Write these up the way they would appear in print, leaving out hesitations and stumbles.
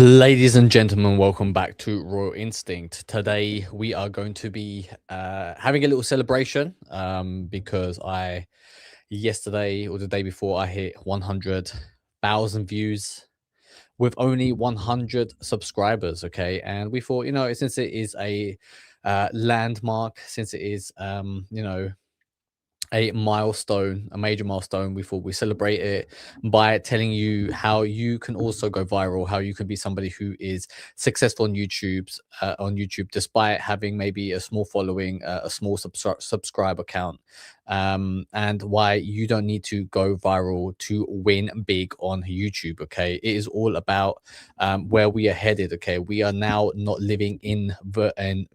Ladies and gentlemen, welcome back to Royal Instinct. Today we are going to be having a little celebration because I yesterday or the day before I hit 100,000 views with only 100 subscribers. Okay, and we thought, since it is a landmark, since it is a milestone, a major milestone. We thought we celebrate it by telling you how you can also go viral, how you can be somebody who is successful on YouTube, despite having maybe a small following, a small subscriber count, and why you don't need to go viral to win big on YouTube. Okay, it is all about where we are headed. Okay, we are now not living in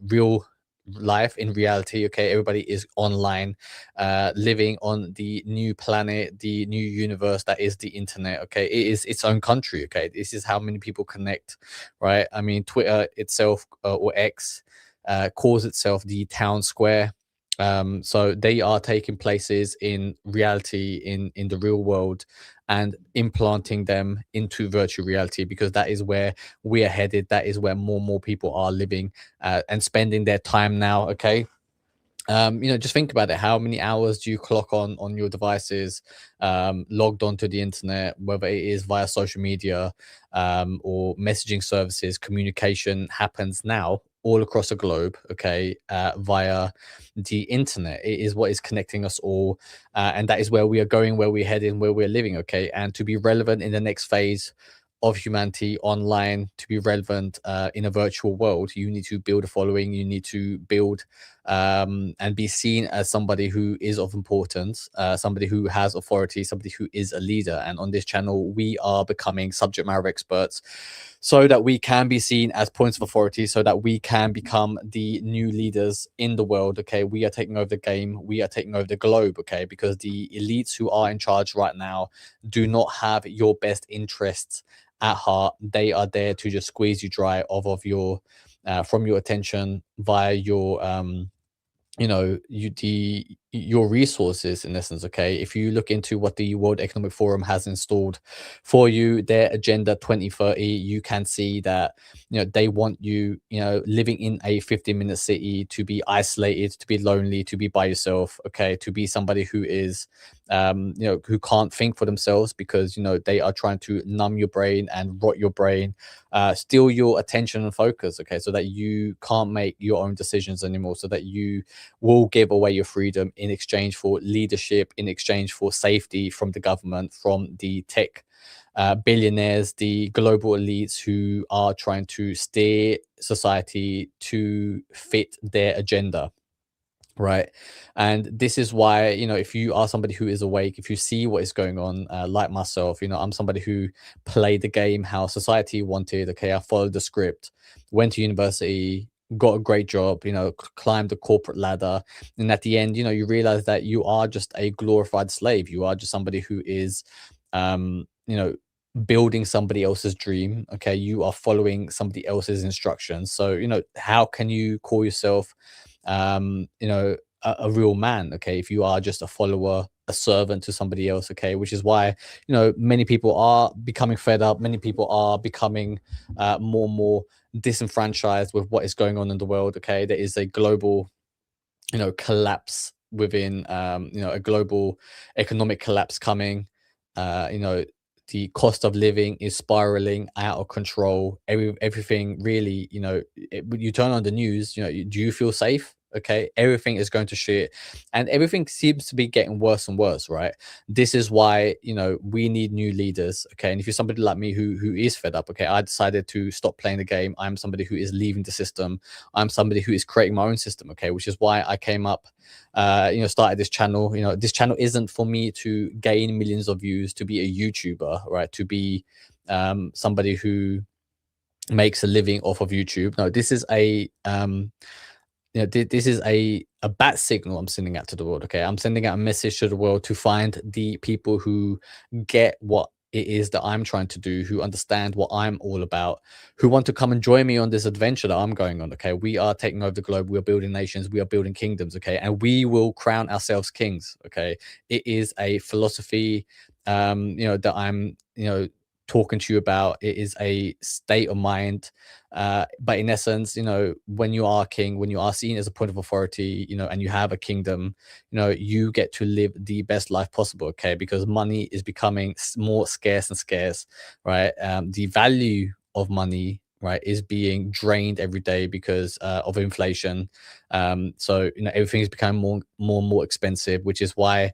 real life, in reality. Okay, everybody is online, living on the new planet, the new universe that is the internet. Okay, it is its own country. Okay, this is how many people connect, right? I mean, Twitter itself, or X, calls itself the town square. So they are taking places in reality, in the real world, and implanting them into virtual reality, because that is where we are headed. That is where more and more people are living and spending their time now. Okay, just think about it. How many hours do you clock on your devices, logged onto the internet, whether it is via social media, or messaging services? Communication happens now all across the globe, okay, via the internet. It is what is connecting us all, and that is where we are going, where we're heading, where we're living. Okay, and to be relevant in the next phase of humanity online, to be relevant in a virtual world, you need to build a following. You need to build and be seen as somebody who is of importance, somebody who has authority, somebody who is a leader. And on this channel, we are becoming subject matter experts so that we can be seen as points of authority, so that we can become the new leaders in the world. Okay, we are taking over the game, we are taking over the globe. Okay, because the elites who are in charge right now do not have your best interests at heart. They are there to just squeeze you dry of your from your attention via your your resources, in essence. Okay, if you look into what the World Economic Forum has installed for you, their agenda 2030, you can see that they want you, living in a 15-minute city, to be isolated, to be lonely, to be by yourself. Okay, to be somebody who is who can't think for themselves, because they are trying to numb your brain and rot your brain, steal your attention and focus. Okay, so that you can't make your own decisions anymore, so that you will give away your freedom in exchange for leadership, in exchange for safety from the government, from the tech billionaires, the global elites who are trying to steer society to fit their agenda. Right. And this is why, if you are somebody who is awake, if you see what is going on, like myself, I'm somebody who played the game how society wanted. Okay, I followed the script, went to university, got a great job, climbed the corporate ladder. And at the end, you realize that you are just a glorified slave. You are just somebody who is, um, you know, building somebody else's dream. Okay, you are following somebody else's instructions. So, how can you call yourself a real man? Okay, if you are just a follower, a servant to somebody else. Okay, which is why many people are becoming fed up, many people are becoming more and more disenfranchised with what is going on in the world. Okay, there is a global collapse within, a global economic collapse coming. The cost of living is spiraling out of control. Everything really, when you turn on the news, do you feel safe? Okay, everything is going to shit, and everything seems to be getting worse and worse. Right. This is why we need new leaders. Okay, and if you're somebody like me who is fed up, okay, I decided to stop playing the game. I'm somebody who is leaving the system. I'm somebody who is creating my own system. Okay, which is why I came up, started this channel. This channel isn't for me to gain millions of views, to be a YouTuber, right? To be somebody who makes a living off of YouTube. No, this is this is a bat signal I'm sending out to the world. Okay, I'm sending out a message to the world to find the people who get what it is that I'm trying to do, who understand what I'm all about, who want to come and join me on this adventure that I'm going on. Okay, we are taking over the globe, we are building nations, we are building kingdoms. Okay, and we will crown ourselves kings. Okay, it is a philosophy that I'm talking to you about. It is a state of mind. But in essence, when you are king, when you are seen as a point of authority, and you have a kingdom, you get to live the best life possible, okay? Because money is becoming more scarce and scarce, right? The value of money, right, is being drained every day because of inflation. So everything is becoming more and more expensive, which is why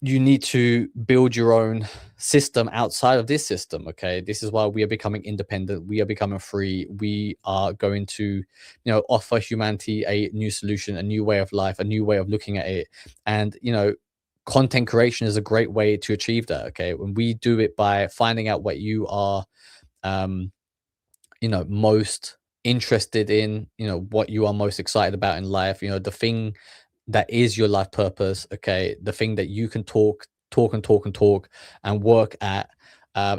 you need to build your own system outside of this system. Okay, this is why we are becoming independent, we are becoming free, we are going to offer humanity a new solution, a new way of life, a new way of looking at it. And content creation is a great way to achieve that. Okay, when we do it by finding out what you are um most interested in, what you are most excited about in life, the thing that is your life purpose, okay? The thing that you can talk and work at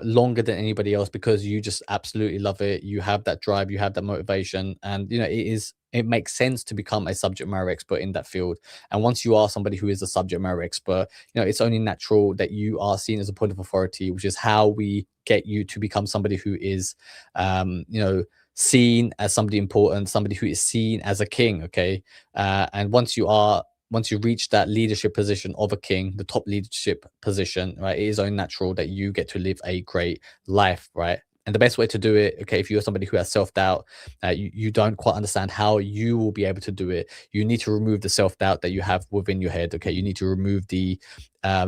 longer than anybody else, because you just absolutely love it. You have that drive, you have that motivation, and it makes sense to become a subject matter expert in that field. And once you are somebody who is a subject matter expert, it's only natural that you are seen as a point of authority, which is how we get you to become somebody who is seen as somebody important, somebody who is seen as a king, okay? And once you reach that leadership position of a king, the top leadership position, right, it is only natural that you get to live a great life, right? And the best way to do it, okay, if you're somebody who has self-doubt, you don't quite understand how you will be able to do it, you need to remove the self-doubt that you have within your head, okay? You need to remove the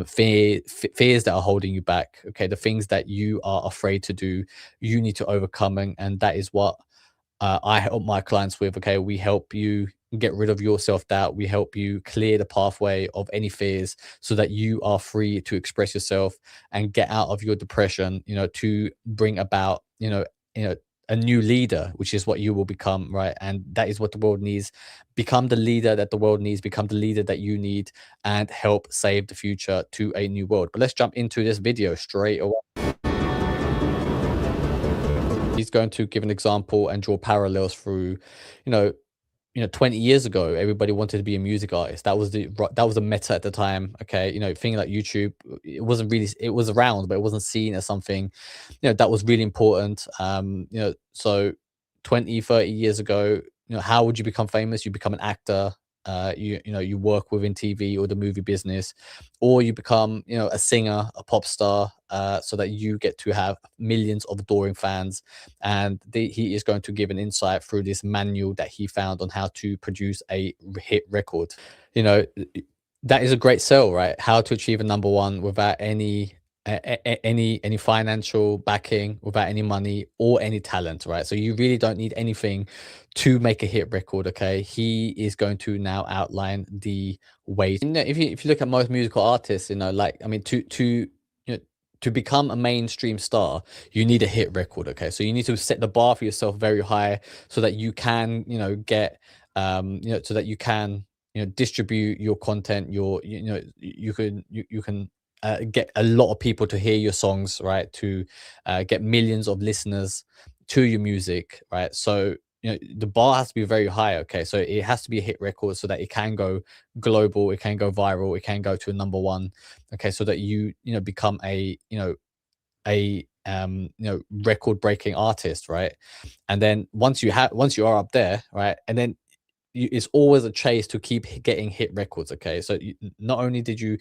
fears that are holding you back, okay? The things that you are afraid to do, you need to overcome, and that is what I help my clients with. Okay, we help you get rid of your self doubt. We help you clear the pathway of any fears so that you are free to express yourself and get out of your depression. To bring about a new leader, which is what you will become, right? And that is what the world needs. Become the leader that the world needs. Become the leader that you need, and help save the future to a new world. But let's jump into this video straight away. He's going to give an example and draw parallels through, you know, 20 years ago, everybody wanted to be a music artist. That was the meta at the time. Okay, thing like YouTube, it was around, but it wasn't seen as something, that was really important. So 20, 30 years ago, how would you become famous? You become an actor. You work within TV or the movie business, or you become, a singer, a pop star, so that you get to have millions of adoring fans. And he is going to give an insight through this manual that he found on how to produce a hit record. You know, that is a great sell, right? How to achieve a number one without any financial backing, without any money or any talent, right? So you really don't need anything to make a hit record. Okay, he is going to now outline the ways. If you look at most musical artists, like, I mean, to become a mainstream star, you need a hit record. Okay, so you need to set the bar for yourself very high so that you can get so that you can distribute your content, you can get a lot of people to hear your songs, right? To get millions of listeners to your music, right? So the bar has to be very high. Okay, so it has to be a hit record so that it can go global, it can go viral, it can go to a number one. Okay, so that become a record breaking artist, right? And then once you are up there, right, and then it's always a chase to keep getting hit records. Okay, so not only did you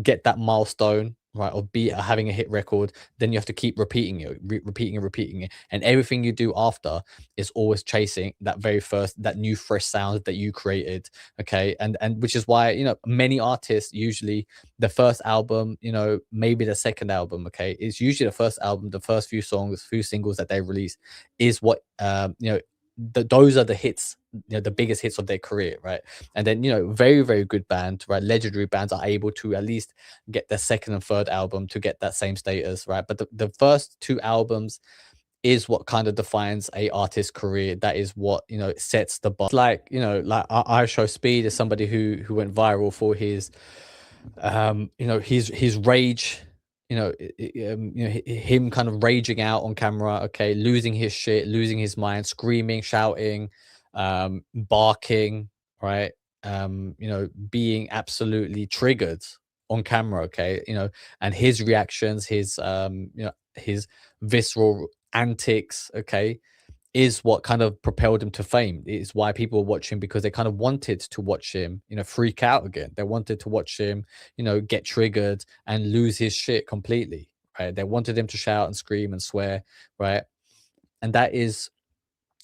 get that milestone, right, of having a hit record, then you have to keep repeating it, repeating it, and everything you do after is always chasing that new fresh sound that you created. Okay, and which is why many artists, usually the first album, maybe the second album, okay, it's usually the first album, the first few songs, few singles that they release is what those are the hits, the biggest hits of their career, right? And then very, very good band, right, legendary bands are able to at least get their second and third album to get that same status, right? But the first two albums is what kind of defines a artist's career. That is what sets the bar. Like I Show Speed is somebody who went viral for his his rage, him kind of raging out on camera, okay, losing his shit, losing his mind, screaming, shouting, barking, right? Being absolutely triggered on camera, okay, and his reactions, his his visceral antics, okay, is what kind of propelled him to fame. It's why people were watching, because they kind of wanted to watch him, freak out again. They wanted to watch him, get triggered and lose his shit completely, right? They wanted him to shout and scream and swear, right? And that is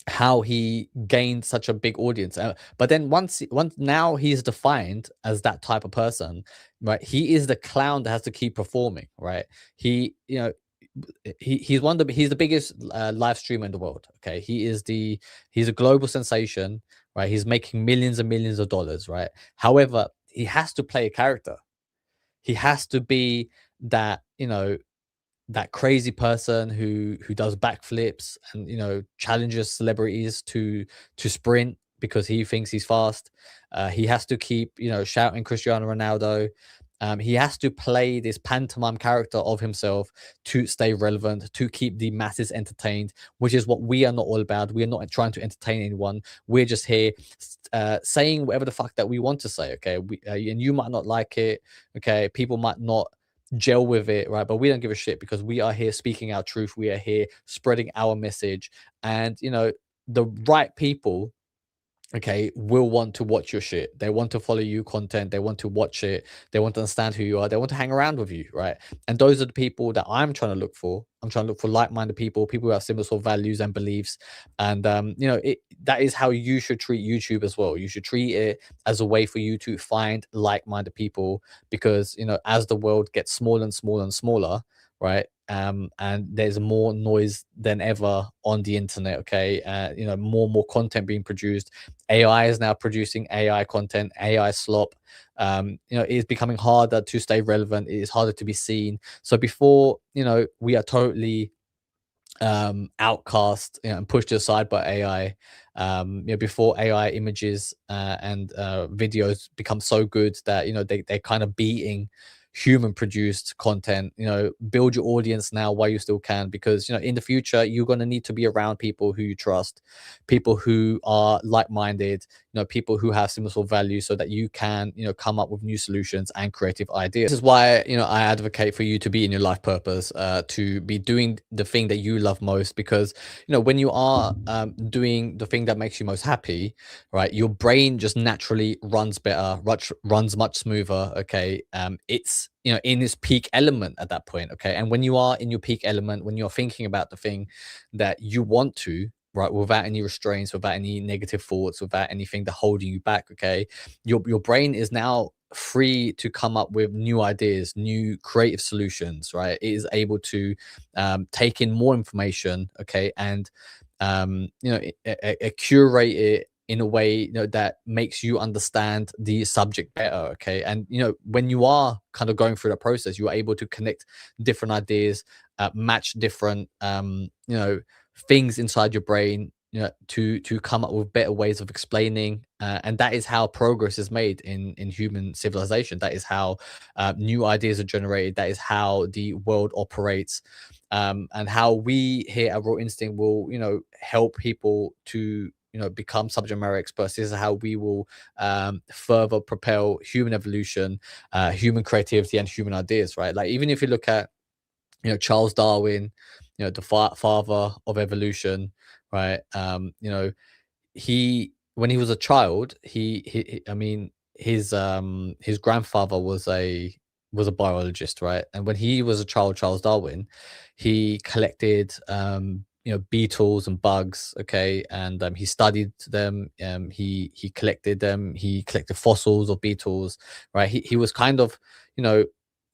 how he gained such a big audience. But then once now he's defined as that type of person, right? He is the clown that has to keep performing, right? He, he's the biggest live streamer in the world. Okay, he's a global sensation, right? He's making millions and millions of dollars, right? However, he has to play a character. He has to be that, that crazy person who does backflips and challenges celebrities to sprint because he thinks he's fast. He has to keep shouting Cristiano Ronaldo. He has to play this pantomime character of himself to stay relevant, to keep the masses entertained, which is what we are not all about. We are not trying to entertain anyone. We're just here saying whatever the fuck that we want to say. Okay, and you might not like it. Okay, people might not gel with it, right? But we don't give a shit, because we are here speaking our truth. We are here spreading our message, and the right people, okay, will want to watch your shit. They want to follow you content. They want to watch it. They want to understand who you are. They want to hang around with you, right? And those are the people that I'm trying to look for. I'm trying to look for like-minded people who have similar sort of values and beliefs. And that is how you should treat YouTube as well. You should treat it as a way for you to find like-minded people, because as the world gets smaller and smaller and smaller, right? And there's more noise than ever on the internet. Okay, more and more content being produced. AI is now producing AI content, AI slop. It is becoming harder to stay relevant. It is harder to be seen. So before, we are totally outcast, and pushed aside by AI. Before AI images and videos become so good that they're kind of beating human produced content. Build your audience now while you still can, because in the future you're going to need to be around people who you trust, people who are like-minded, people who have similar sort of values, so that you can come up with new solutions and creative ideas. This is why I advocate for you to be in your life purpose, to be doing the thing that you love most, because when you are doing the thing that makes you most happy, right, your brain just naturally runs better, runs much smoother. Okay, it's in its peak element at that point. Okay, and when you are in your peak element, when you're thinking about the thing that you want to, right, without any restraints, without any negative thoughts, without anything that holding you back, okay, your brain is now free to come up with new ideas, new creative solutions, right? It is able to take in more information, okay, and curate it in a way that makes you understand the subject better. Okay, and when you are kind of going through that process, you're able to connect different ideas, match different things inside your brain, to come up with better ways of explaining, and that is how progress is made in human civilization. That is how new ideas are generated. That is how the world operates, and how we here at Raw Instinct will help people to become subject matter experts. This is how we will further propel human evolution, human creativity, and human ideas, right? Like, even if you look at Charles Darwin, the father of evolution, right? He, when he was a child, I mean, his grandfather was a biologist, right? And when he was a child, Charles Darwin, he collected beetles and bugs, okay, and he studied them. He collected them. He collected fossils of beetles, right? He was kind of you know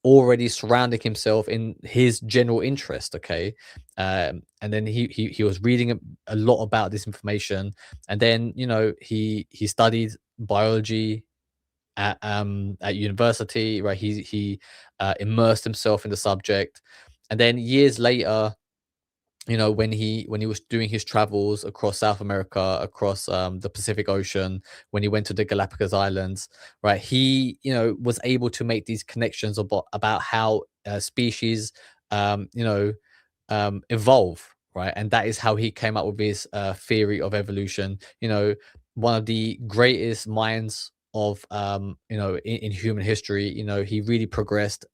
already surrounding himself in his general interest, okay, and then he was reading a lot about this information, and then he studied biology at university, right? He immersed himself in the subject, and then years later, when he was doing his travels across South America, across the Pacific Ocean, when he went to the Galapagos Islands, right, he was able to make these connections about how species evolve, right? And that is how he came up with his theory of evolution. One of the greatest minds of in human history. He really progressed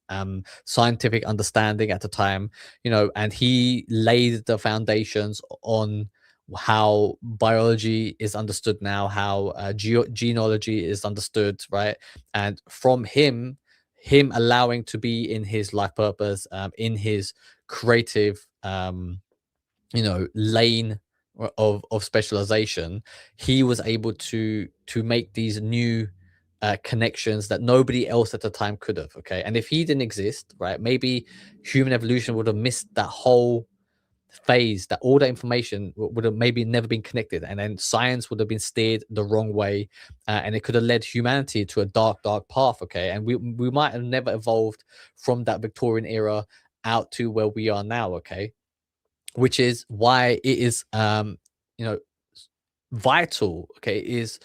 scientific understanding at the time, and he laid the foundations on how biology is understood now, how genealogy is understood, right? And from him allowing to be in his life purpose, in his creative lane of specialization, he was able to make these new connections that nobody else at the time could have. Okay, and if he didn't exist, right, maybe human evolution would have missed that whole phase, that all that information would have maybe never been connected, and then science would have been steered the wrong way, and it could have led humanity to a dark path. Okay, and we might have never evolved from that Victorian era out to where we are now. Okay, which is why it is you know vital, okay, is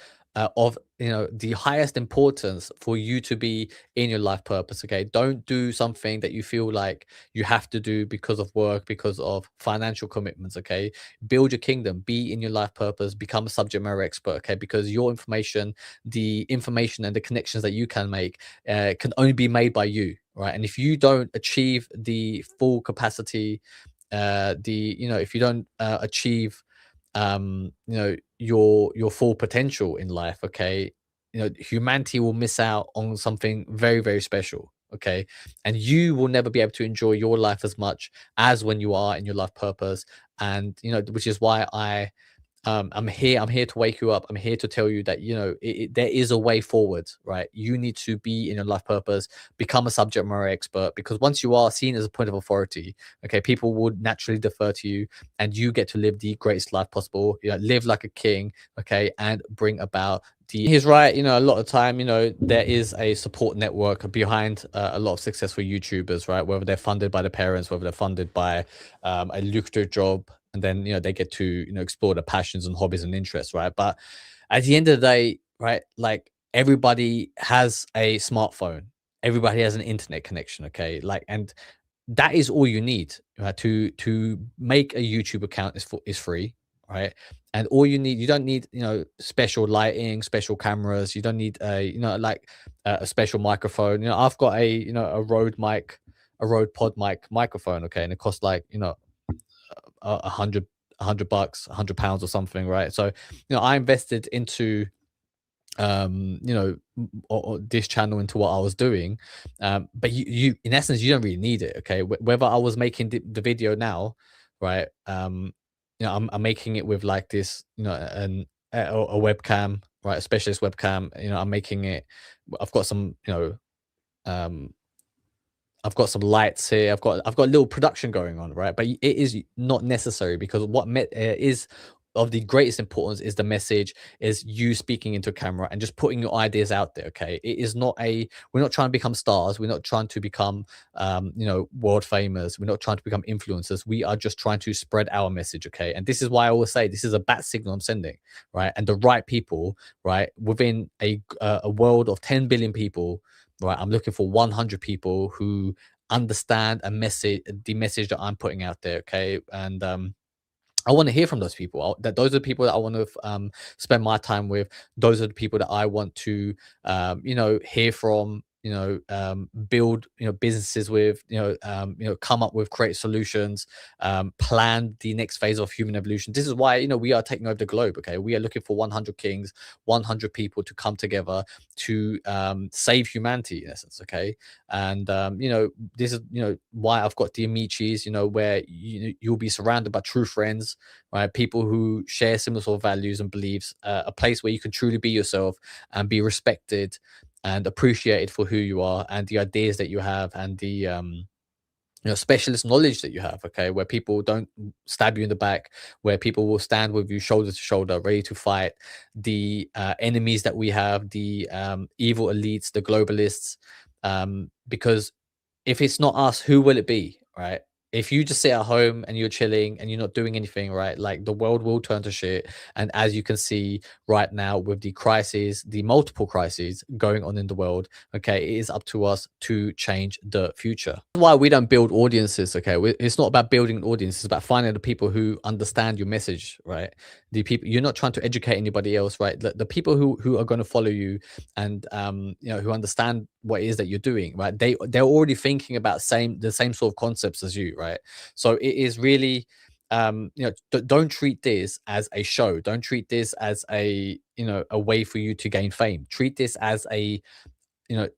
of the highest importance for you to be in your life purpose. Okay, don't do something that you feel like you have to do because of work, because of financial commitments. Okay, build your kingdom, be in your life purpose, become a subject matter expert. Okay, because your information, the information and the connections that you can make can only be made by you, right? And if you don't achieve the full capacity, if you don't achieve your full potential in life, okay, humanity will miss out on something very, very special. Okay, and you will never be able to enjoy your life as much as when you are in your life purpose. And which is why I'm here to wake you up. I'm here to tell you that there is a way forward, right? You need to be in your life purpose, become a subject matter expert, because once you are seen as a point of authority, okay, people would naturally defer to you, and you get to live the greatest life possible. Live like a king, okay, and bring about he's right. A lot of time, there is a support network behind a lot of successful YouTubers, right? Whether they're funded by the parents, whether they're funded by a lucrative job, and then they get to explore their passions and hobbies and interests, right? But at the end of the day, right, like, everybody has a smartphone, everybody has an internet connection, okay, like, and that is all you need, right? To make a YouTube account is free, right? And all you don't need special lighting, special cameras. You don't need like a special microphone. I've got a Rode mic, a Rode Pod mic microphone, okay, and it costs like $100, £100 or something, right? So I invested into or this channel, into what I was doing, but you in essence, you don't really need it. Okay, whether I was making the video now, right, I'm making it with like this, a webcam, right, a specialist webcam. I'm making it, I've got some um I've got some lights here. I've got a little production going on, right? But it is not necessary, because what is of the greatest importance is the message, is you speaking into a camera and just putting your ideas out there. Okay, it is not we're not trying to become stars. We're not trying to become world famous. We're not trying to become influencers. We are just trying to spread our message. Okay, and this is why I always say this is a bat signal I'm sending, right? And the right people, right, within a world of 10 billion people, right, I'm looking for 100 people who understand the message that I'm putting out there. Okay, and I want to hear from those people. Those are the people that I want to spend my time with. Those are the people that I want to hear from. Build businesses with. Come up with creative solutions. Plan the next phase of human evolution. This is why we are taking over the globe. Okay, we are looking for 100 kings, 100 people to come together to save humanity, in essence. Okay, and this is why I've got the Amichis. Where you'll be surrounded by true friends, right? People who share similar sort of values and beliefs. A place where you can truly be yourself and be respected and appreciated for who you are, and the ideas that you have, and the specialist knowledge that you have. Okay, where people don't stab you in the back, where people will stand with you shoulder to shoulder, ready to fight the enemies that we have, the evil elites, the globalists. Because if it's not us, who will it be, right? If you just sit at home and you're chilling and you're not doing anything, right, like, the world will turn to shit. And as you can see right now, with the crises, the multiple crises going on in the world, okay, it is up to us to change the future. That's why we don't build audiences. Okay, it's not about building an audience, it's about finding the people who understand your message, right? the people, you're not trying to educate anybody else, right? The people who are going to follow you and who understand what it is that you're doing, right? They're already thinking about the same sort of concepts as you, right? So it is really don't treat this as a show. Don't treat this as a way for you to gain fame. Treat this as it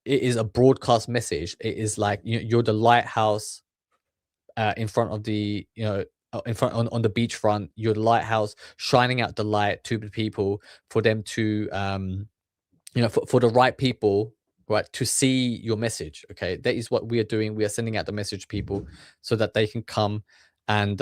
is a broadcast message. It is like you're the lighthouse in front of in front on the beachfront. You're the lighthouse shining out the light to the people for them to for the right people, right, to see your message. Okay, that is what we are doing. We are sending out the message to people so that they can come and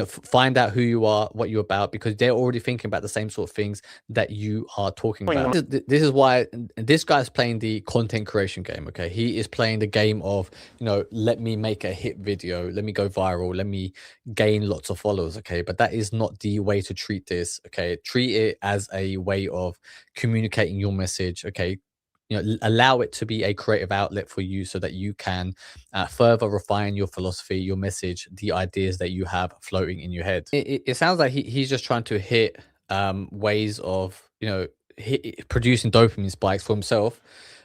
find out who you are, what you're about, because they're already thinking about the same sort of things that you are talking about. This is why this guy's playing the content creation game. Okay, he is playing the game of let me make a hit video, let me go viral, let me gain lots of followers. Okay, but that is not the way to treat this. Okay, treat it as a way of communicating your message. Okay, allow it to be a creative outlet for you so that you can further refine your philosophy, your message, the ideas that you have floating in your head. It sounds like he's just trying to hit ways of producing dopamine spikes for himself,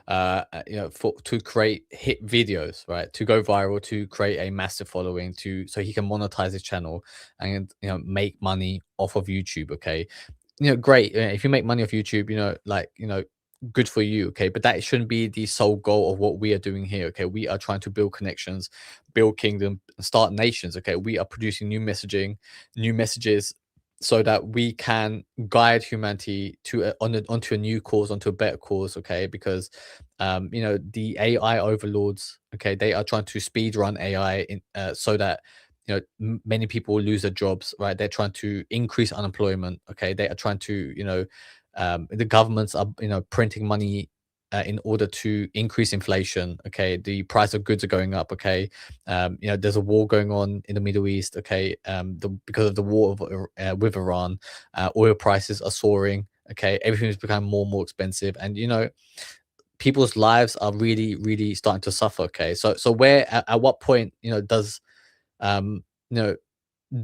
to create hit videos, right, to go viral, to create a massive following, so he can monetize his channel and make money off of YouTube. Okay, great. If you make money off YouTube, good for you. Okay, but that shouldn't be the sole goal of what we are doing here. Okay, we are trying to build connections, build kingdom, start nations. Okay, we are producing new messages, so that we can guide humanity onto a new cause, onto a better cause. Okay, because the AI overlords, okay, they are trying to speed run AI so that many people will lose their jobs, right? They're trying to increase unemployment. Okay, they are trying to the governments are printing money in order to increase inflation. Okay, the price of goods are going up. Okay, there's a war going on in the Middle East. Okay, because of the war with Iran, oil prices are soaring. Okay, everything's becoming more and more expensive, and people's lives are really, really starting to suffer. Okay, so where at what point does um you know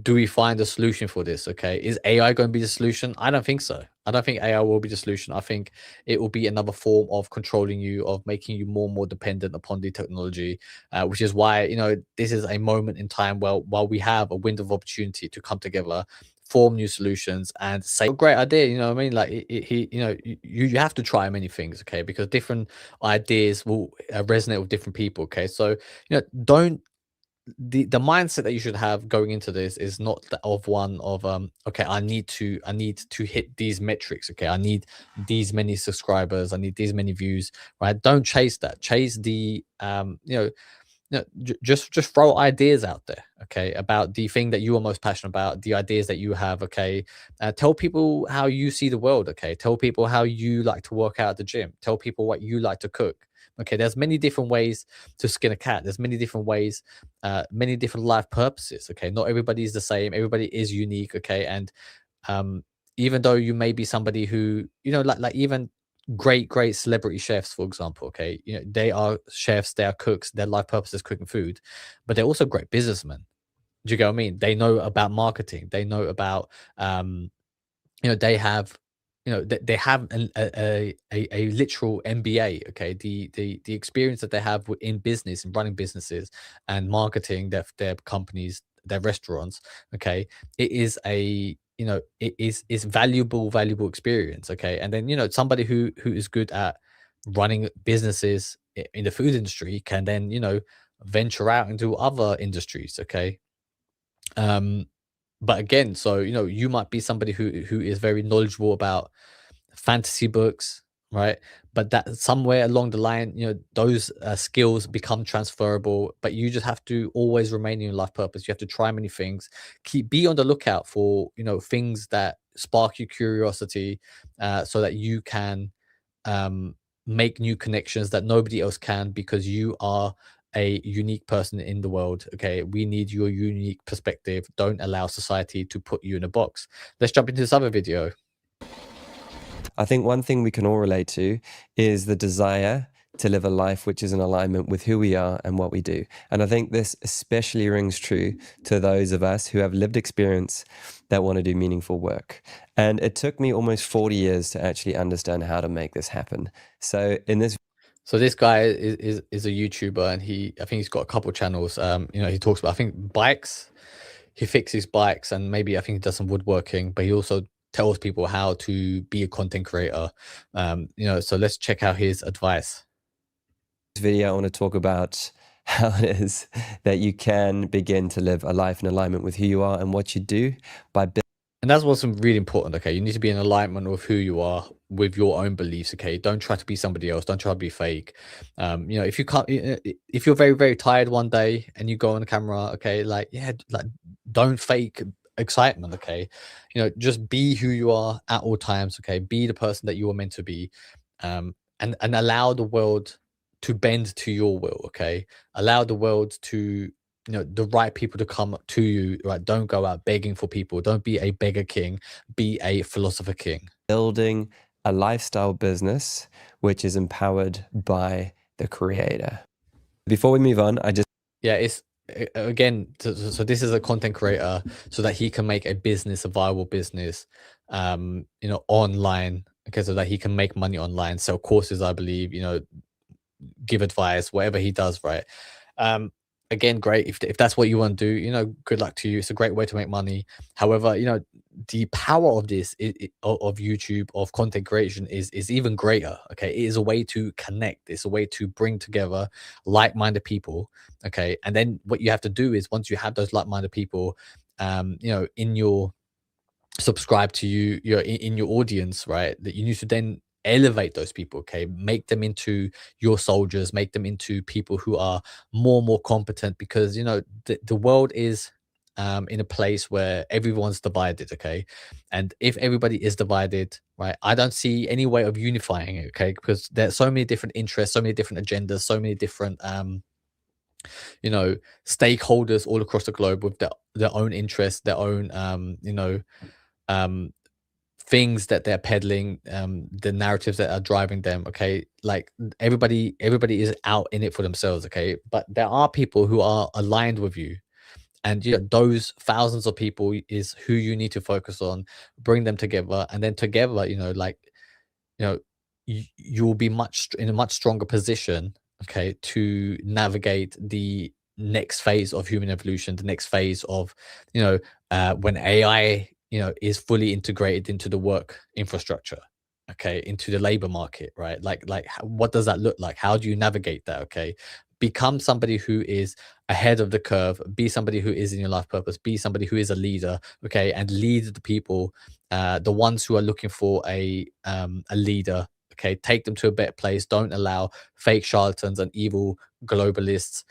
do we find a solution for this? Okay, is AI going to be the solution? I don't think so. I don't think AI will be the solution. I think it will be another form of controlling you, of making you more and more dependent upon the technology, which is why this is a moment in time while we have a window of opportunity to come together, form new solutions, and say, oh, great idea. You know what I mean? Like you have to try many things, okay, because different ideas will resonate with different people. Okay, so don't the mindset that you should have going into this is not of one of okay, I need to hit these metrics. Okay, I need these many subscribers, I need these many views, right? Don't chase that. Chase the just throw ideas out there, okay, about the thing that you are most passionate about, the ideas that you have. Okay, tell people how you see the world. Okay, tell people how you like to work out at the gym. Tell people what you like to cook. Okay, there's many different ways to skin a cat. There's many different ways, many different life purposes. Okay, not everybody is the same. Everybody is unique. Okay, and um even though you may be somebody who like even great celebrity chefs, for example, okay, they are chefs, they are cooks, their life purpose is cooking food, but they're also great businessmen. Do you get what I mean? They know about marketing, they know about they have they have a literal MBA. Okay, the experience that they have in business and running businesses and marketing their companies, their restaurants. Okay, it is it is valuable experience. Okay, and then somebody who is good at running businesses in the food industry can then venture out into other industries. Okay, um but again, so you might be somebody who is very knowledgeable about fantasy books, right? But that somewhere along the line, those skills become transferable, but you just have to always remain in your life purpose. You have to try many things, be on the lookout for things that spark your curiosity, so that you can um, make new connections that nobody else can, because you are a unique person in the world. Okay, we need your unique perspective. Don't allow society to put you in a box. Let's jump into this other video. I think one thing we can all relate to is the desire to live a life which is in alignment with who we are and what we do. And I think this especially rings true to those of us who have lived experience that want to do meaningful work. And it took me almost 40 years to actually understand how to make this happen. So in this So this guy is a YouTuber, and I think he's got a couple channels. He talks about, I think, bikes. He fixes bikes, and maybe I think he does some woodworking, but he also tells people how to be a content creator. So let's check out his advice. video, I want to talk about how it is that you can begin to live a life in alignment with who you are and what you do by And that's what's really important, okay? You need to be in alignment with who you are, with your own beliefs, okay? Don't try to be somebody else. Don't try to be fake. If you can't, if you're very, very tired one day and you go on the camera, okay, don't fake excitement, okay? Just be who you are at all times, okay? Be the person that you are meant to be, and allow the world to bend to your will, okay? Allow the world to the right people to come to you, right? Don't go out begging for people. Don't be a beggar king, be a philosopher king. building a lifestyle business which is empowered by the creator. Before we move on, It's again, so this is a content creator so that he can make a business, a viable business, online, okay, so that he can make money online, sell courses, I believe, give advice, whatever he does, right? Um, Again, great. If that's what you want to do, good luck to you. It's a great way to make money. However, the power of this of YouTube, of content creation, is even greater. Okay, it is a way to connect. It's a way to bring together like-minded people. Okay, and then what you have to do is, once you have those like-minded people, in your subscribe to you, you're in your audience, right? That you need to then elevate those people, okay? Make them into your soldiers, make them into people who are more competent, because the world is in a place where everyone's divided, okay? And if everybody is divided, right, I don't see any way of unifying it, okay? Because there's so many different interests, so many different agendas, so many different you know stakeholders all across the globe with their own interests, their own um things that they're peddling, the narratives that are driving them, okay? Like, everybody is out in it for themselves, okay? But there are people who are aligned with you, and those thousands of people is who you need to focus on. Bring them together, and then together, you know you'll be in a much stronger position, okay, to navigate the next phase of human evolution, the next phase of when AI is fully integrated into the work infrastructure, okay, into the labor market, right? What does that look like? How do you navigate that? Okay, become somebody who is ahead of the curve, be somebody who is in your life purpose, be somebody who is a leader, okay, and lead the people, the ones who are looking for a leader. Okay, take them to a better place. Don't allow fake charlatans and evil globalists,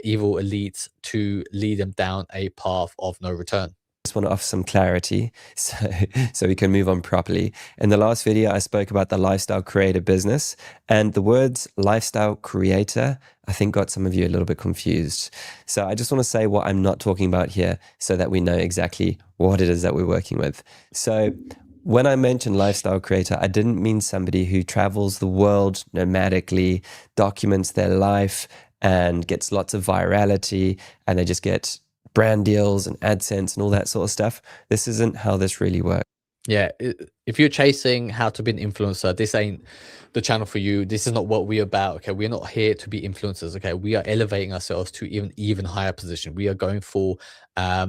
evil elites to lead them down a path of no return. just want to offer some clarity so we can move on properly. In the last video, I spoke about the lifestyle creator business, and the words lifestyle creator, I think, got some of you a little bit confused. So I just want to say what I'm not talking about here so that we know exactly what it is that we're working with. So when I mentioned lifestyle creator, I didn't mean somebody who travels the world nomadically, documents their life, and gets lots of virality, and they just get brand deals and AdSense and all that sort of stuff. This isn't how this really works. Yeah, if you're chasing how to be an influencer, this ain't the channel for you. This is not what we're about. Okay, we're not here to be influencers. Okay, we are elevating ourselves to even higher position. We are going for a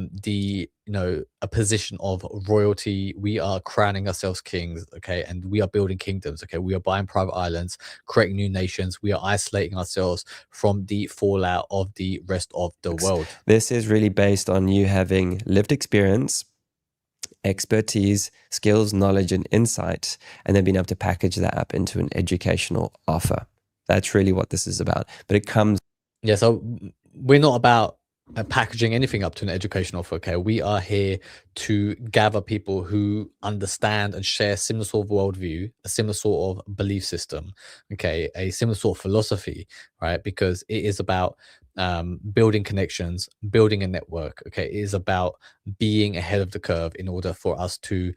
position of royalty. We are crowning ourselves kings. Okay, and we are building kingdoms. Okay, we are buying private islands, creating new nations. We are isolating ourselves from the fallout of the rest of the world. This is really based on you having lived experience, expertise, skills, knowledge, and insight, and then being able to package that up into an educational offer. That's really what this is about. But it comes. Yeah, so we're not about packaging anything up to an educational offer. Okay, we are here to gather people who understand and share similar sort of worldview, a similar sort of belief system, okay, a similar sort of philosophy, right? Because it is about building connections, building a network. Okay, it is about being ahead of the curve in order for us to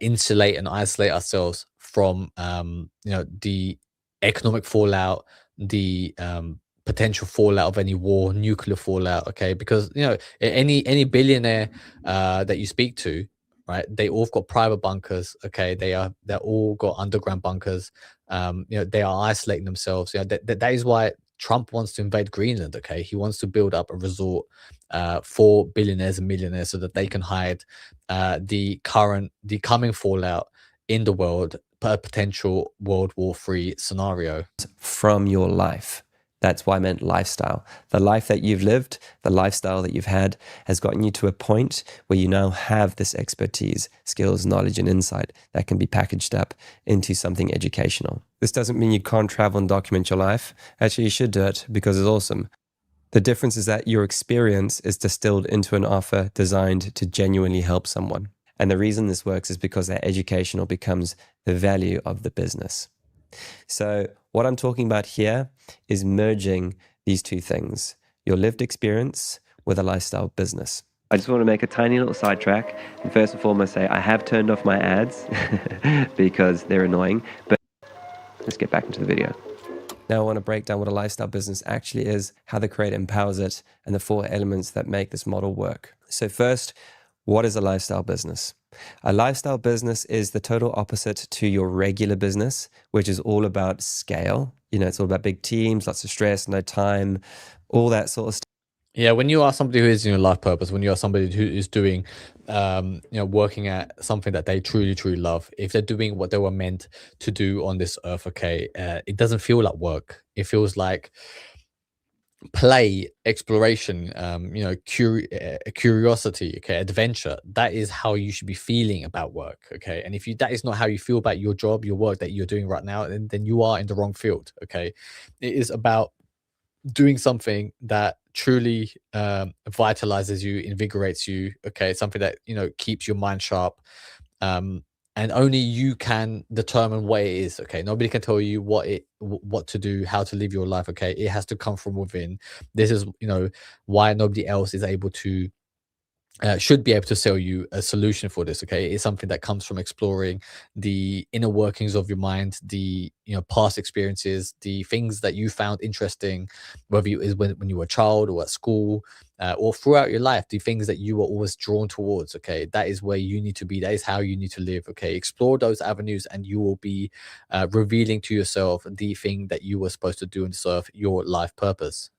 insulate and isolate ourselves from the economic fallout, the potential fallout of any war, nuclear fallout. Okay, because any billionaire that you speak to, right? They all got private bunkers. Okay, they're all got underground bunkers. They are isolating themselves. That is why Trump wants to invade Greenland. Okay, he wants to build up a resort for billionaires and millionaires so that they can hide the coming fallout in the world, per potential World War III scenario. From your life. That's why I meant lifestyle. The life that you've lived, the lifestyle that you've had has gotten you to a point where you now have this expertise, skills, knowledge, and insight that can be packaged up into something educational. This doesn't mean you can't travel and document your life. Actually, you should do it because it's awesome. The difference is that your experience is distilled into an offer designed to genuinely help someone. And the reason this works is because that educational becomes the value of the business. So what I'm talking about here is merging these two things, your lived experience with a lifestyle business. I just want to make a tiny little sidetrack and first and foremost say I have turned off my ads because they're annoying, but let's get back into the video. Now I want to break down what a lifestyle business actually is, how the creator empowers it, and the 4 elements that make this model work. So first, what is a lifestyle business? A lifestyle business is the total opposite to your regular business, which is all about scale. It's all about big teams, lots of stress, no time, all that sort of stuff. Yeah, when you are somebody who is in your life purpose, when you are somebody who is doing, working at something that they truly, truly love, if they're doing what they were meant to do on this earth, okay, it doesn't feel like work. It feels like play, exploration, curiosity, okay, adventure. That is how you should be feeling about work, okay. And if that is not how you feel about your job, your work that you're doing right now, then you are in the wrong field, okay. It is about doing something that truly vitalizes you, invigorates you, okay, something that keeps your mind sharp, and only you can determine what it is, okay. Nobody can tell you what to do, how to live your life, okay. It has to come from within. This is why nobody else is able to should be able to sell you a solution for this, okay. It's something that comes from exploring the inner workings of your mind, the past experiences, the things that you found interesting, whether it is when you were a child or at school, or throughout your life, the things that you were always drawn towards, okay. That is where you need to be. That is how you need to live, okay. Explore those avenues and you will be revealing to yourself the thing that you were supposed to do and serve your life purpose.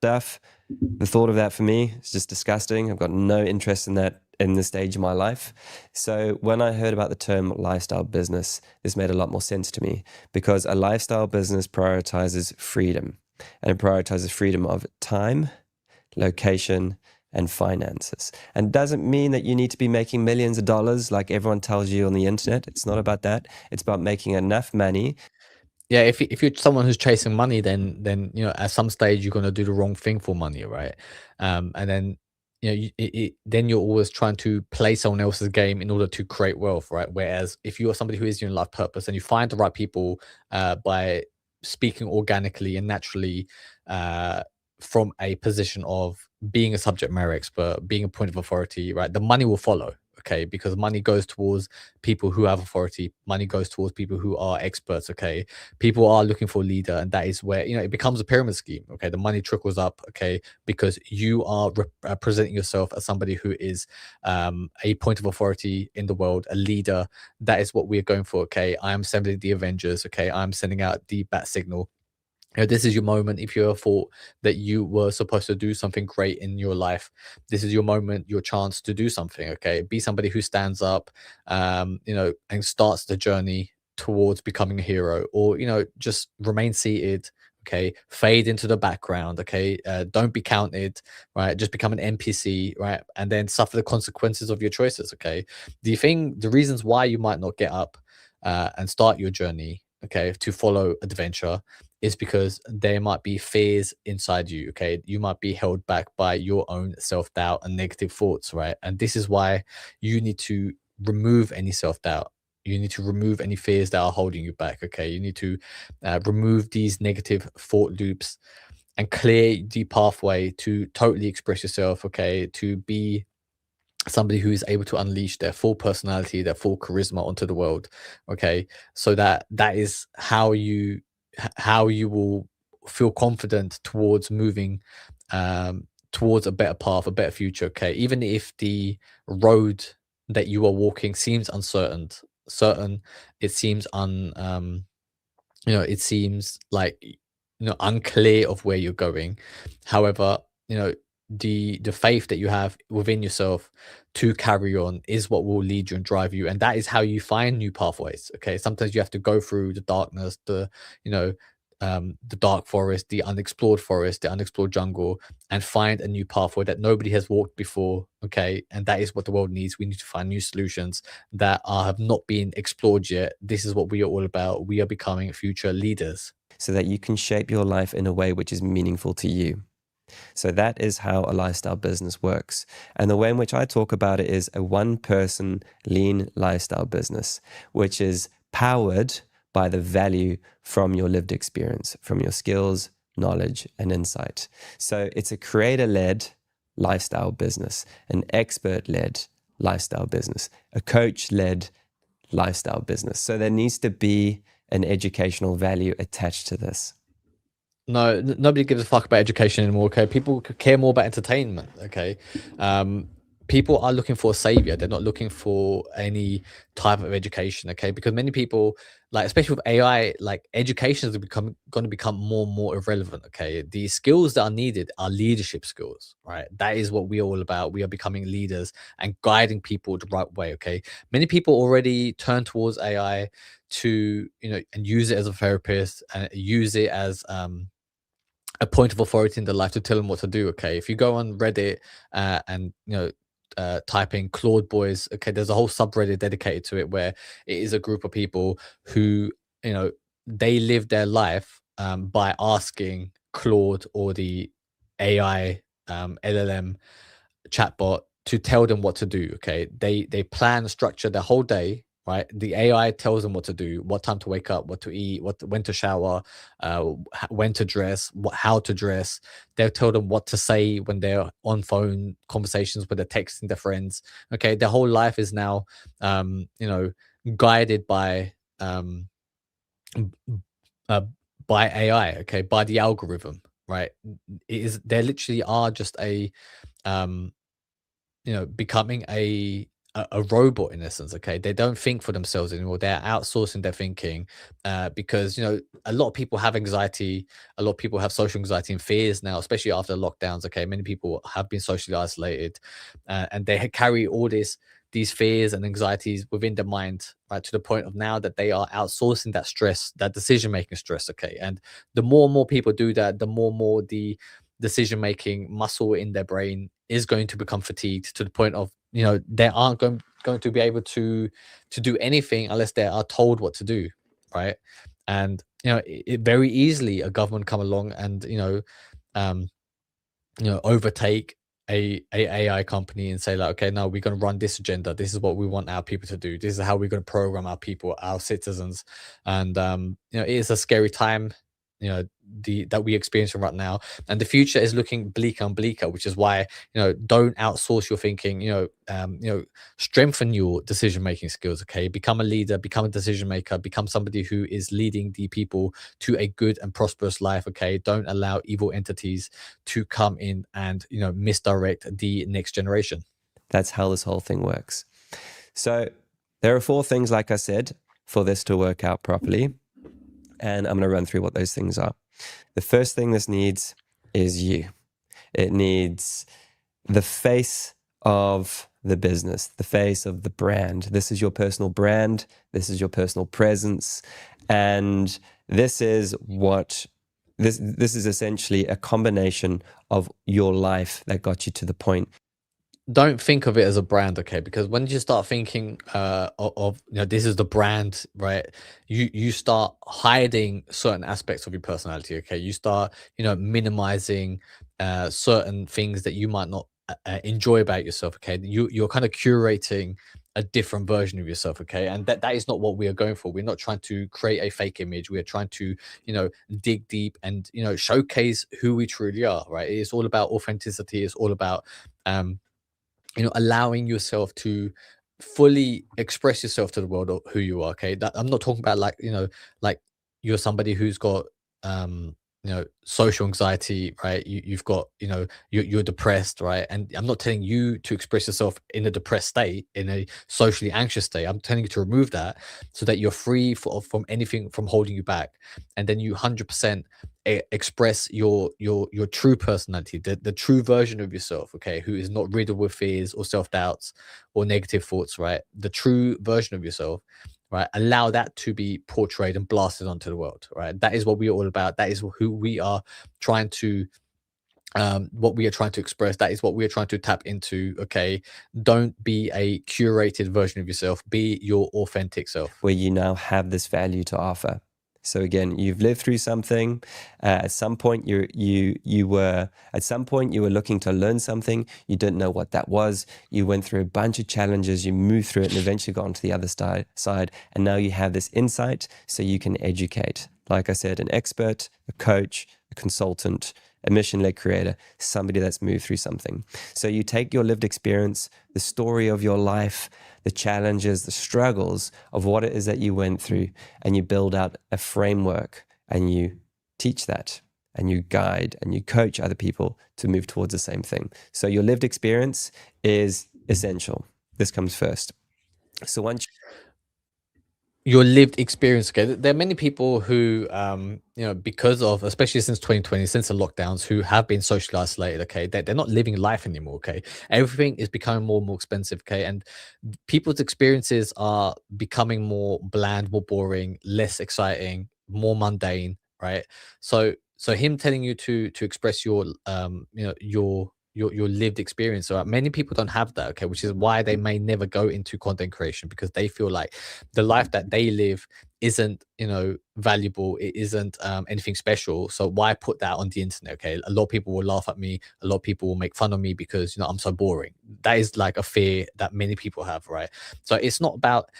The thought of that for me is just disgusting. I've got no interest in that in this stage of my life. So when I heard about the term lifestyle business, this made a lot more sense to me because a lifestyle business prioritizes freedom, and it prioritizes freedom of time, location, and finances. And doesn't mean that you need to be making millions of dollars like everyone tells you on the internet. It's not about that. It's about making enough money. Yeah, if you're someone who's chasing money, then at some stage you're gonna do the wrong thing for money, right? And then then you're always trying to play someone else's game in order to create wealth, right? Whereas if you are somebody who is your life purpose and you find the right people by speaking organically and naturally, from a position of being a subject matter expert, being a point of authority, right? The money will follow, okay, because money goes towards people who have authority. Money goes towards people who are experts, okay. People are looking for a leader, and that is where it becomes a pyramid scheme, okay. The money trickles up, okay, because you are presenting yourself as somebody who is a point of authority in the world, a leader. That is what we're going for, okay. I am sending the Avengers, okay. I'm sending out the bat signal. This is your moment. If you ever thought that you were supposed to do something great in your life, this is your moment, your chance to do something, okay. Be somebody who stands up, and starts the journey towards becoming a hero, or just remain seated, okay, fade into the background, okay. Don't be counted, right? Just become an NPC, right? And then suffer the consequences of your choices, okay. The reasons why you might not get up and start your journey, okay, to follow adventure, is because there might be fears inside you, okay. You might be held back by your own self-doubt and negative thoughts, right? And this is why you need to remove any self-doubt. You need to remove any fears that are holding you back, okay. You need to remove these negative thought loops and clear the pathway to totally express yourself, okay, to be somebody who is able to unleash their full personality, their full charisma onto the world, okay. So that is how you how you will feel confident towards moving towards a better path, a better future. Okay, even if the road that you are walking seems certain, it seems it seems like unclear of where you're going. However, the faith that you have within yourself to carry on is what will lead you and drive you, and that is how you find new pathways. Okay, sometimes you have to go through the darkness, you know the dark forest, the unexplored forest, the unexplored jungle, and find a new pathway that nobody has walked before. Okay, and that is what the world needs. We need to find new solutions that have not been explored yet. This is what we are all about. We are becoming future leaders. So that you can shape your life in a way which is meaningful to you. So that is how a lifestyle business works. And the way in which I talk about it is a one-person lean lifestyle business, which is powered by the value from your lived experience, from your skills, knowledge, and insight. So it's a creator-led lifestyle business, an expert-led lifestyle business, a coach-led lifestyle business. So there needs to be an educational value attached to this. No, nobody gives a fuck about education anymore. Okay, people care more about entertainment. Okay, people are looking for a savior. They're not looking for any type of education. Okay, because many people, like especially with AI, like education is going to become more and more irrelevant. Okay, the skills that are needed are leadership skills. Right, that is what we are all about. We are becoming leaders and guiding people the right way. Okay, many people already turn towards AI to and use it as a therapist and use it as a point of authority in their life to tell them what to do. Okay, if you go on Reddit and type in Claude Boys, okay, there's a whole subreddit dedicated to it where it is a group of people who they live their life by asking Claude or the AI LLM chatbot to tell them what to do. Okay, they plan structure their whole day. Right, the AI tells them what to do, what time to wake up, what to eat, when to shower, when to dress, how to dress. They'll tell them what to say when they're on phone conversations, when they're texting their friends. Okay, their whole life is now, guided b- uh, by AI. Okay, by the algorithm. Right, it is they literally are just a um becoming a robot in essence. Okay, they don't think for themselves anymore. They're outsourcing their thinking because a lot of people have anxiety, a lot of people have social anxiety and fears now, especially after lockdowns. Okay, many people have been socially isolated, and they carry all these fears and anxieties within their mind, right, to the point of now that they are outsourcing that stress, that decision making stress. Okay, and the more and more people do that, the more and more the decision making muscle in their brain is going to become fatigued to the point of they aren't going to be able to do anything unless they are told what to do, right? And very easily a government come along and um overtake a AI company and say like, okay, no, we're going to run this agenda. This is what we want our people to do. This is how we're going to program our people, our citizens. And it is a scary time, that we experiencing right now, and the future is looking bleaker and bleaker, which is why don't outsource your thinking. Strengthen your decision making skills. Okay, become a leader, become a decision maker, become somebody who is leading the people to a good and prosperous life. Okay, don't allow evil entities to come in and misdirect the next generation. That's how this whole thing works. So there are 4 things, like I said, for this to work out properly. And I'm going to run through what those things are. The first thing this needs is you. It needs the face of the business, the face of the brand. This is your personal brand. This is your personal presence. And this is what this is essentially a combination of your life that got you to the point. Don't think of it as a brand, okay? Because when you start thinking of this is the brand, right? You start hiding certain aspects of your personality, okay? You start minimizing certain things that you might not enjoy about yourself, okay? You're kind of curating a different version of yourself, okay? And that is not what we are going for. We're not trying to create a fake image. We are trying to dig deep and showcase who we truly are, right? It's all about authenticity. It's all about allowing yourself to fully express yourself to the world of who you are. Okay, that I'm not talking about like like you're somebody who's got social anxiety, right? You've got, you're depressed, right? And I'm not telling you to express yourself in a depressed state, in a socially anxious state. I'm telling you to remove that so that you're free from anything from holding you back, and then you 100% express your true personality, the true version of yourself, okay, who is not riddled with fears or self-doubts or negative thoughts, right? The true version of yourself, right? Allow that to be portrayed and blasted onto the world, right? That is what we are all about. That is who we are trying to, what we are trying to express. That is what we are trying to tap into. Okay, don't be a curated version of yourself. Be your authentic self. where you now have this value to offer. So again, you've lived through something. At some point, you were looking to learn something. You didn't know what that was. You went through a bunch of challenges. You moved through it and eventually got onto the other side. And now you have this insight, so you can educate. Like I said, an expert, a coach, a consultant, a mission-led creator, somebody that's moved through something. So you take your lived experience, the story of your life, the challenges, the struggles of what it is that you went through, and you build out a framework, and you teach that, and you guide and you coach other people to move towards the same thing. So your lived experience is essential. This comes first. So once Your lived experience. Okay, there are many people who, because of, especially since 2020, since the lockdowns, who have been socially isolated. Okay, they're not living life anymore. Okay, everything is becoming more and more expensive. Okay, and people's experiences are becoming more bland, more boring, less exciting, more mundane, right? So him telling you to express your your lived experience. So many people don't have that, okay, which is why they may never go into content creation, because they feel like the life that they live isn't, valuable. It isn't anything special. So why put that on the internet? Okay, a lot of people will laugh at me. A lot of people will make fun of me because I'm so boring. That is like a fear that many people have, right? So it's not about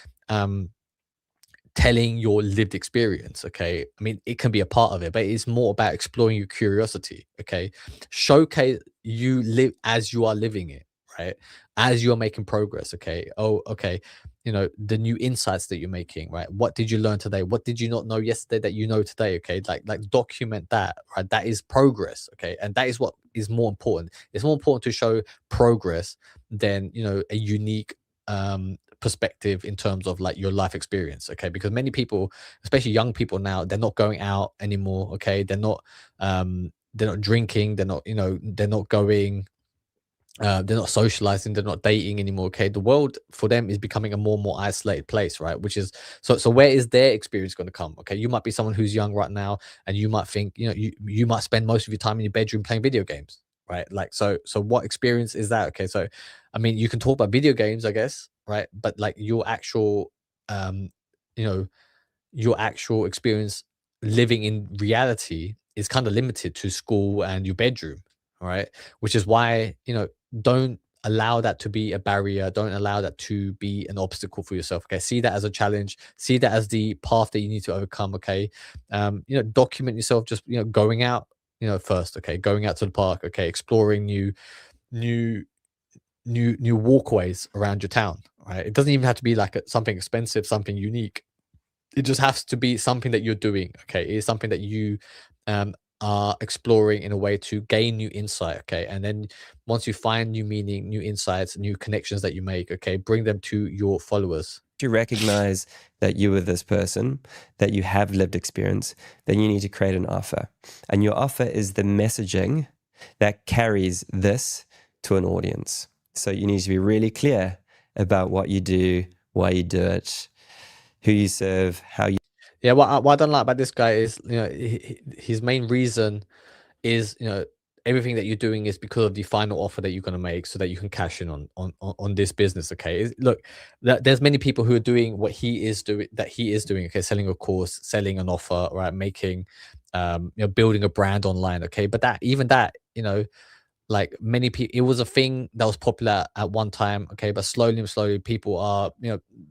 telling your lived experience. Okay, I mean, it can be a part of it, but it's more about exploring your curiosity. Okay, showcase you live as you are living it, right? As you are making progress. Okay, oh, okay, the new insights that you're making, right? What did you learn today? What did you not know yesterday that you know today? Okay, like document that, right? That is progress. Okay, and that is what is more important. It's more important to show progress than a unique perspective in terms of like your life experience. Okay, because many people, especially young people now, they're not going out anymore. Okay, they're not drinking, they're not going, they're not socializing, they're not dating anymore. Okay, the world for them is becoming a more and more isolated place, right? Which is, so where is their experience going to come? Okay, you might be someone who's young right now, and you might think, you might spend most of your time in your bedroom playing video games, right? Like, so what experience is that? Okay, so I mean, you can talk about video games, I guess, right? But like your actual, you know your actual experience living in reality is kind of limited to school and your bedroom. All right, which is why, don't allow that to be a barrier. Don't allow that to be an obstacle for yourself. Okay, see that as a challenge. See that as the path that you need to overcome. Okay, document yourself, just going out, first. Okay, going out to the park. Okay, exploring new new walkways around your town. Right, it doesn't even have to be like something expensive, something unique. It just has to be something that you're doing. Okay, it is something that you are exploring in a way to gain new insight. Okay, and then once you find new meaning, new insights, new connections that you make, okay, bring them to your followers. you recognize that you are this person, that you have lived experience, then you need to create an offer. And your offer is the messaging that carries this to an audience. So you need to be really clear about what you do, why you do it, who you serve, how you. Yeah, what I don't like about this guy is, his main reason is, everything that you're doing is because of the final offer that you're going to make, so that you can cash in on this business. Okay, look, there's many people who are doing what he is doing. Okay, selling a course, selling an offer, right? Making, building a brand online. Okay, but that, like many people, it was a thing that was popular at one time. Okay, but slowly and slowly people are,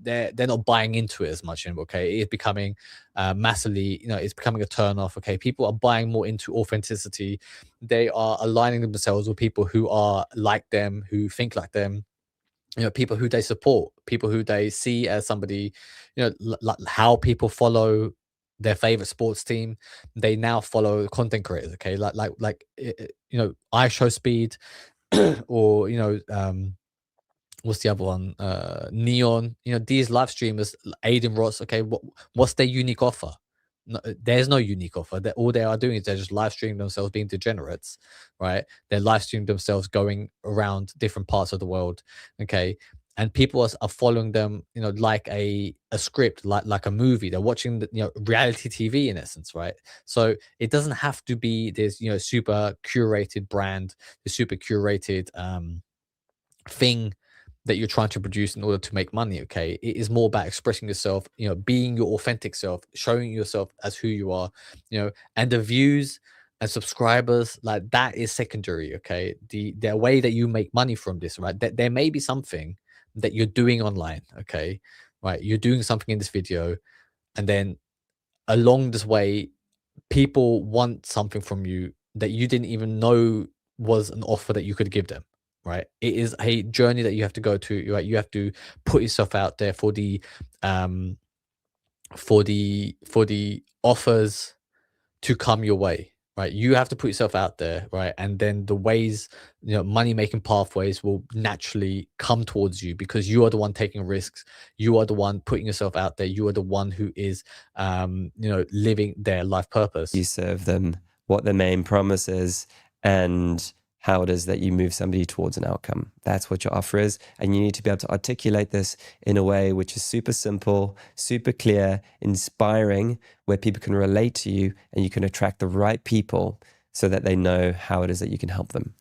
they're not buying into it as much anymore. Okay, it's becoming massively, it's becoming a turn off. Okay, people are buying more into authenticity. They are aligning themselves with people who are like them, who think like them, people who they support, people who they see as somebody, how people follow their favorite sports team, they now follow content creators. Okay, I show speed, or what's the other one? Neon. These live streamers, Aiden Ross. Okay, what's their unique offer? No, there's no unique offer. That all they are doing is they're just live streaming themselves being degenerates, right? They're live streaming themselves going around different parts of the world. Okay, and people are following them, like a script, like a movie. They're watching reality TV in essence, right? So it doesn't have to be this super curated brand, the super curated thing that you're trying to produce in order to make money. Okay, it is more about expressing yourself, being your authentic self, showing yourself as who you are, and the views and subscribers, like, that is secondary. Okay, the way that you make money from this, right, that there may be something that you're doing online. Okay, right, you're doing something in this video, and then along this way people want something from you that you didn't even know was an offer that you could give them, right? It is a journey that you have to go to, right? You have to put yourself out there for um the offers to come your way, right? You have to put yourself out there, right? And then the ways, money making pathways will naturally come towards you, because you are the one taking risks. You are the one putting yourself out there. You are the one who is, living their life purpose. You serve them, what the main promise is, and how it is that you move somebody towards an outcome. That's what your offer is. And you need to be able to articulate this in a way which is super simple, super clear, inspiring, where people can relate to you and you can attract the right people so that they know how it is that you can help them.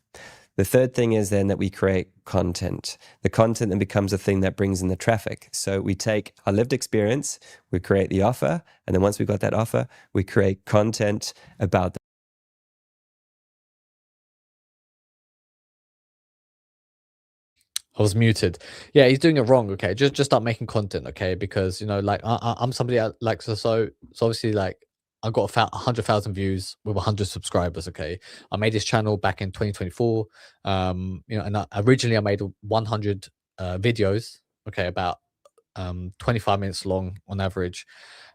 The third thing is then that we create content. The content then becomes a thing that brings in the traffic. So we take our lived experience, we create the offer, and then once we've got that offer, we create content about that. I was muted. Yeah, he's doing it wrong. Okay, just start making content. Okay, because like I'm somebody like so obviously, like, I got 100,000 views with 100 subscribers. Okay, I made this channel back in 2024. And originally I made 100 videos. Okay, about 25 minutes long on average,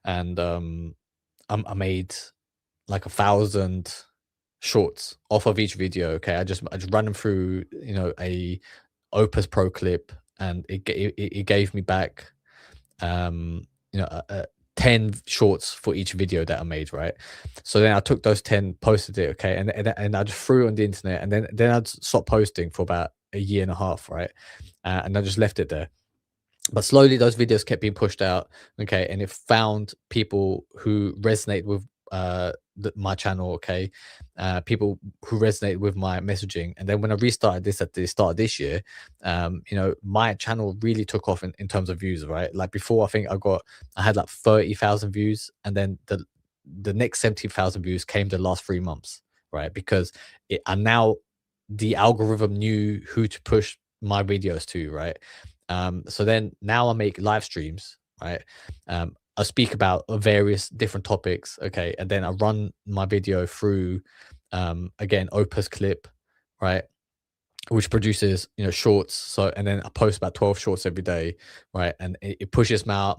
and I made like 1,000 shorts off of each video. Okay, I just ran them through a Opus Pro clip, and it gave me back um you know uh, uh, 10 shorts for each video that I made, right? So then I took those 10, posted it. Okay, and I just threw it on the internet, and then I stopped posting for about a year and a half, right? And I just left it there. But slowly those videos kept being pushed out. Okay, and it found people who resonate with my channel. Okay, people who resonate with my messaging. And then when I restarted this at the start of this year, my channel really took off in terms of views, right? Like, before, I think I had like 30,000 views, and then the next 70,000 views came the last 3 months, right? Because and now the algorithm knew who to push my videos to, right? So then now I make live streams, right? I speak about various different topics, okay, and then I run my video through, again, Opus Clip, right, which produces shorts. So, and then I post about 12 shorts every day, right, and it pushes my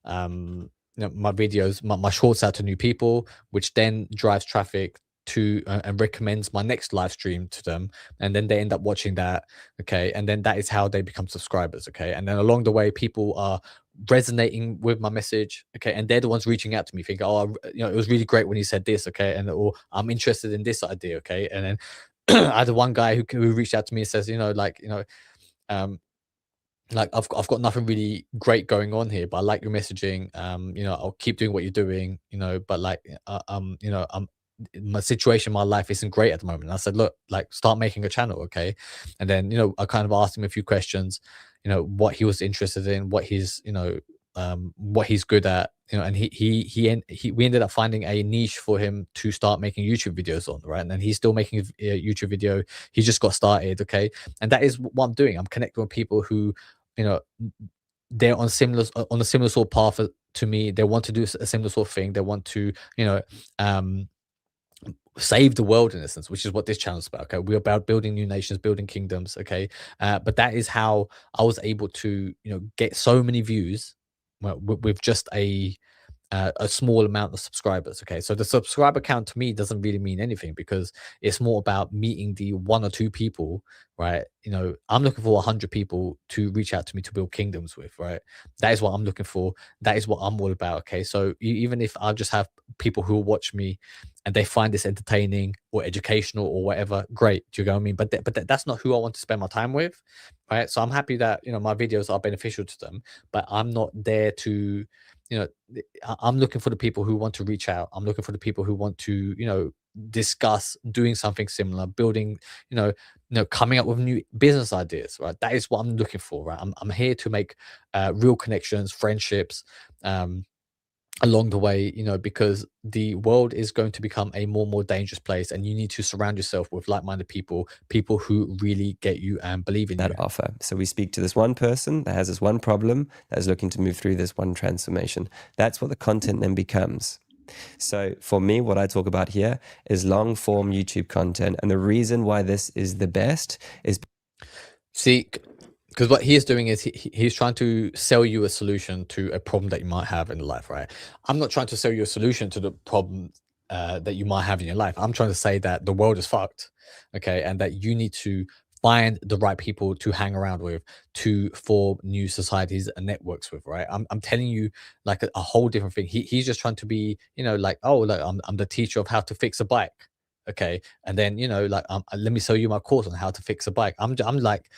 videos, my shorts out to new people, which then drives traffic to, and recommends my next live stream to them, and then they end up watching that. Okay, and then that is how they become subscribers. Okay, and then along the way people are resonating with my message. Okay, and they're the ones reaching out to me thinking, oh, it was really great when you said this. Okay, and or I'm interested in this idea. Okay, and then I had one guy who reached out to me and says, um like, I've got nothing really great going on here, but I like your messaging. I'll keep doing what you're doing, but like, my situation, my life isn't great at the moment. And I said, look, like, start making a channel. Okay. And then, I kind of asked him a few questions, what he was interested in, what he's good at, and we ended up finding a niche for him to start making YouTube videos on, right? And then he's still making a YouTube video. He just got started. Okay. And that is what I'm doing. I'm connecting with people who, you know they're on a similar sort of path to me. They want to do a similar sort of thing. They want to, um save the world, in essence, which is what this channel is about. Okay, we're about building new nations, building kingdoms. Okay, but that is how I was able to get so many views, well, with just a small amount of subscribers. Okay, so the subscriber count to me doesn't really mean anything, because it's more about meeting the one or two people, right? I'm looking for 100 people to reach out to me to build kingdoms with, right? That is what I'm looking for. That is what I'm all about. Okay, so even if I just have people who will watch me and they find this entertaining or educational or whatever, great. Do you know what I mean? But that's not who I want to spend my time with, right? So I'm happy that my videos are beneficial to them, but I'm not there to, you know, I'm looking for the people who want to reach out. I'm looking for the people who want to, discuss doing something similar, building, coming up with new business ideas, right? That is what I'm looking for, right? I'm here to make real connections, friendships, along the way, because the world is going to become a more and more dangerous place, and you need to surround yourself with like-minded people, people who really get you and believe in you. That offer. So we speak to this one person that has this one problem, that is looking to move through this one transformation. That's what the content then becomes. So for me, what I talk about here is long form YouTube content. And the reason why this is the best is, see, because what he is doing is he's trying to sell you a solution to a problem that you might have in life, right? I'm not trying to sell you a solution to the problem that you might have in your life. I'm trying to say that the world is fucked, okay, and that you need to find the right people to hang around with, to form new societies and networks with, right? I'm telling you, like, a whole different thing. He's just trying to be, like, oh, like, I'm the teacher of how to fix a bike, okay, and then, like, let me show you my course on how to fix a bike. I'm like,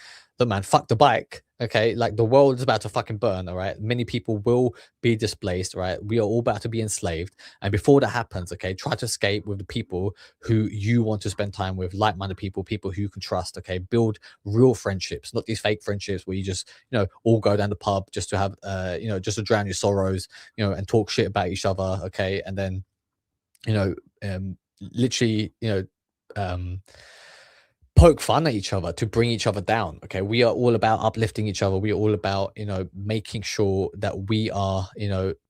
look, man, fuck the bike. Okay, like, the world is about to fucking burn. All right, many people will be displaced. Right, we are all about to be enslaved. And before that happens, okay, try to escape with the people who you want to spend time with, like-minded people, people who you can trust. Okay, build real friendships, not these fake friendships where you just, all go down the pub just to have, just to drown your sorrows, and talk shit about each other. Okay, and then, literally, poke fun at each other to bring each other down. Okay, we are all about uplifting each other. We are all about, making sure that we are,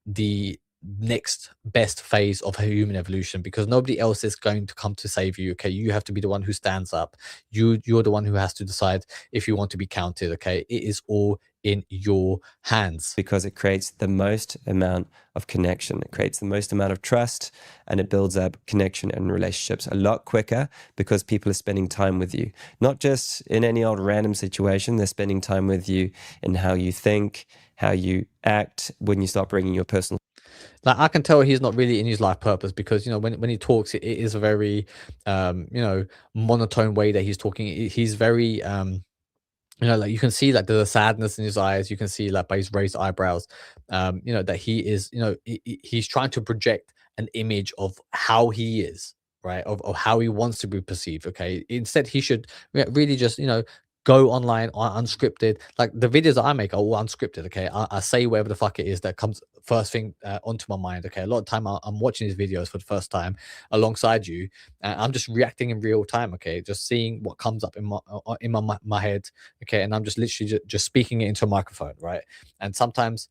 the next best phase of human evolution, because nobody else is going to come to save you. Okay, you have to be the one who stands up. You're the one who has to decide if you want to be counted. Okay, it is all in your hands, because it creates the most amount of connection. It creates the most amount of trust, and it builds up connection and relationships a lot quicker, because people are spending time with you, not just in any old random situation. They're spending time with you in how you think, how you act, when you start bringing your personal. like, I can tell he's not really in his life purpose, because when he talks, it is a very monotone way that he's talking. He's very like, you can see, like, there's a sadness in his eyes. You can see, like, by his raised eyebrows, that he is, he's trying to project an image of how he is, right? Of how he wants to be perceived. Okay. Instead, he should really just, go online on unscripted. Like, the videos that I make are all unscripted. Okay. I say whatever the fuck it is that comes first thing onto my mind. Okay. A lot of time I'm watching these videos for the first time alongside you. I'm just reacting in real time. Okay. Just seeing what comes up in my head. Okay, and I'm just literally just speaking it into a microphone, right? And sometimes,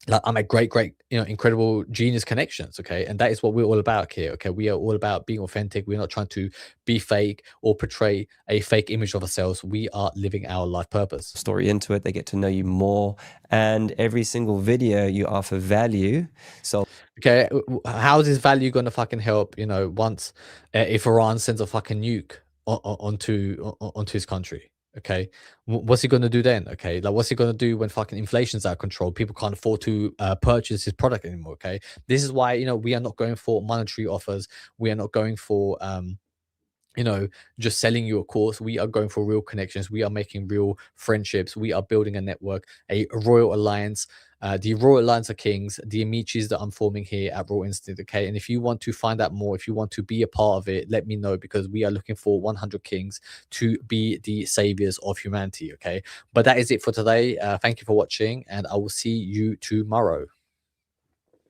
like, I make great, incredible genius connections. Okay, and that is what we're all about here. Okay, we are all about being authentic. We're not trying to be fake or portray a fake image of ourselves. We are living our life purpose. Story into it, they get to know you more, and every single video you offer value. So okay, how is this value going to fucking help, once if Iran sends a fucking nuke onto his country? Okay, what's he going to do then? Okay, like, what's he going to do when fucking inflation's out of control? People can't afford to purchase his product anymore. Okay, this is why, we are not going for monetary offers. We are not going for just selling you a course. We are going for real connections. We are making real friendships. We are building a network, a royal alliance. The Royal Alliance of Kings, the Amichis that I'm forming here at Raw Instinct. Okay, and if you want to find out more, if you want to be a part of it, let me know, because we are looking for 100 kings to be the saviors of humanity. Okay, but that is it for today. Thank you for watching, and I will see you tomorrow.